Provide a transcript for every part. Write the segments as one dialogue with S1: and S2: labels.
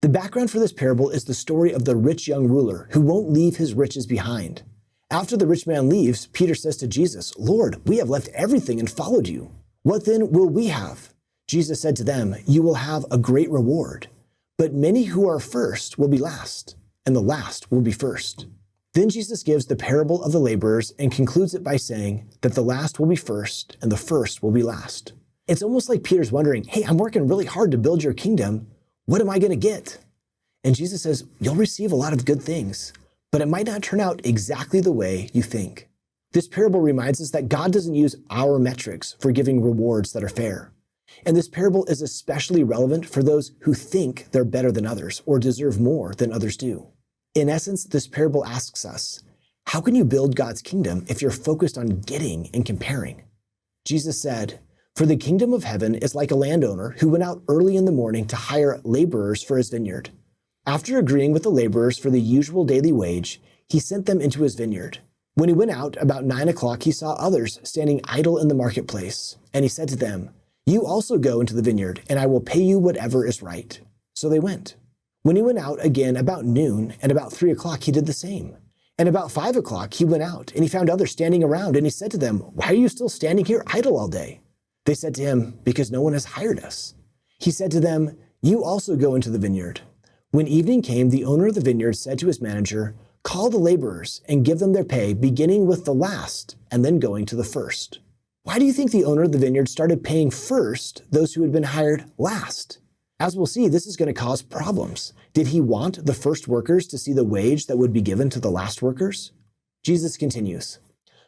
S1: The background for this parable is the story of the rich young ruler who won't leave his riches behind. After the rich man leaves, Peter says to Jesus, "Lord, we have left everything and followed you. What then will we have?" Jesus said to them, "You will have a great reward. But many who are first will be last, and the last will be first." Then Jesus gives the parable of the laborers and concludes it by saying that the last will be first and the first will be last. It's almost like Peter's wondering, hey, I'm working really hard to build your kingdom. What am I going to get? And Jesus says, you'll receive a lot of good things, but it might not turn out exactly the way you think. This parable reminds us that God doesn't use our metrics for giving rewards that are fair. And this parable is especially relevant for those who think they're better than others or deserve more than others do. In essence, this parable asks us, how can you build God's kingdom if you're focused on getting and comparing? Jesus said, "For the kingdom of heaven is like a landowner who went out early in the morning to hire laborers for his vineyard. After agreeing with the laborers for the usual daily wage, he sent them into his vineyard. When he went out about 9 o'clock, he saw others standing idle in the marketplace, and he said to them, 'You also go into the vineyard, and I will pay you whatever is right.' So they went. When he went out again about noon, and about 3 o'clock, he did the same. And about 5 o'clock, he went out, and he found others standing around, and he said to them, 'Why are you still standing here idle all day?' They said to him, 'Because no one has hired us.' He said to them, 'You also go into the vineyard.' When evening came, the owner of the vineyard said to his manager, 'Call the laborers and give them their pay, beginning with the last and then going to the first.' Why do you think the owner of the vineyard started paying first those who had been hired last? As we'll see, this is going to cause problems. Did he want the first workers to see the wage that would be given to the last workers? Jesus continues,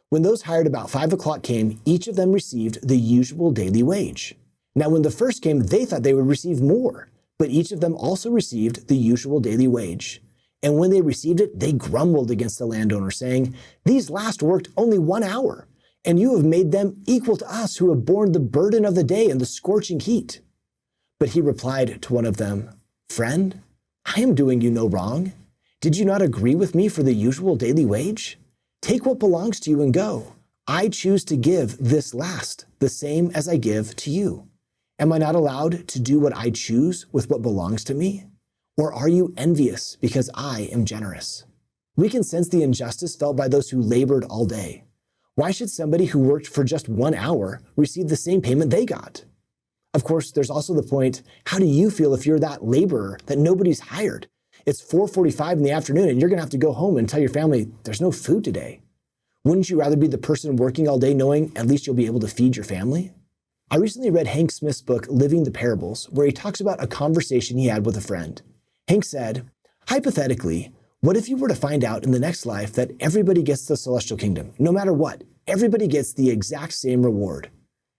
S1: "When those hired about 5 o'clock came, each of them received the usual daily wage. Now when the first came, they thought they would receive more, but each of them also received the usual daily wage. And when they received it, they grumbled against the landowner, saying, 'These last worked only 1 hour, and you have made them equal to us who have borne the burden of the day and the scorching heat.' But he replied to one of them, 'Friend, I am doing you no wrong. Did you not agree with me for the usual daily wage? Take what belongs to you and go. I choose to give this last, the same as I give to you. Am I not allowed to do what I choose with what belongs to me? Or are you envious because I am generous?' We can sense the injustice felt by those who labored all day. Why should somebody who worked for just 1 hour receive the same payment they got? Of course, there's also the point, how do you feel if you're that laborer that nobody's hired? It's 4:45 in the afternoon and you're going to have to go home and tell your family there's no food today. Wouldn't you rather be the person working all day knowing at least you'll be able to feed your family? I recently read Hank Smith's book, Living the Parables, where he talks about a conversation he had with a friend. Hank said, hypothetically, what if you were to find out in the next life that everybody gets the celestial kingdom, no matter what, everybody gets the exact same reward?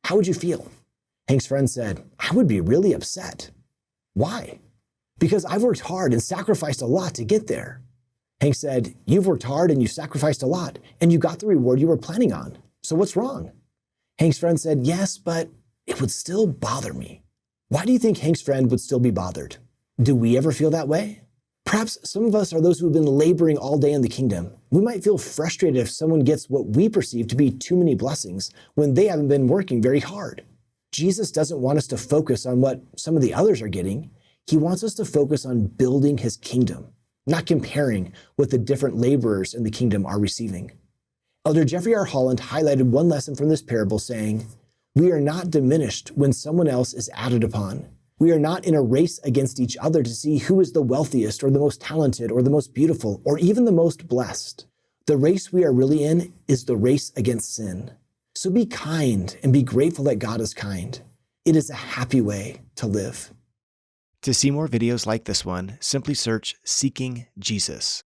S1: How would you feel? Hank's friend said, I would be really upset. Why? Because I've worked hard and sacrificed a lot to get there. Hank said, you've worked hard and you sacrificed a lot and you got the reward you were planning on. So what's wrong? Hank's friend said, yes, but it would still bother me. Why do you think Hank's friend would still be bothered? Do we ever feel that way? Perhaps some of us are those who have been laboring all day in the kingdom. We might feel frustrated if someone gets what we perceive to be too many blessings when they haven't been working very hard. Jesus doesn't want us to focus on what some of the others are getting. He wants us to focus on building his kingdom, not comparing what the different laborers in the kingdom are receiving. Elder Jeffrey R. Holland highlighted one lesson from this parable saying, we are not diminished when someone else is added upon. We are not in a race against each other to see who is the wealthiest or the most talented or the most beautiful or even the most blessed. The race we are really in is the race against sin. So be kind and be grateful that God is kind. It is a happy way to live.
S2: To see more videos like this one, simply search Seeking Jesus.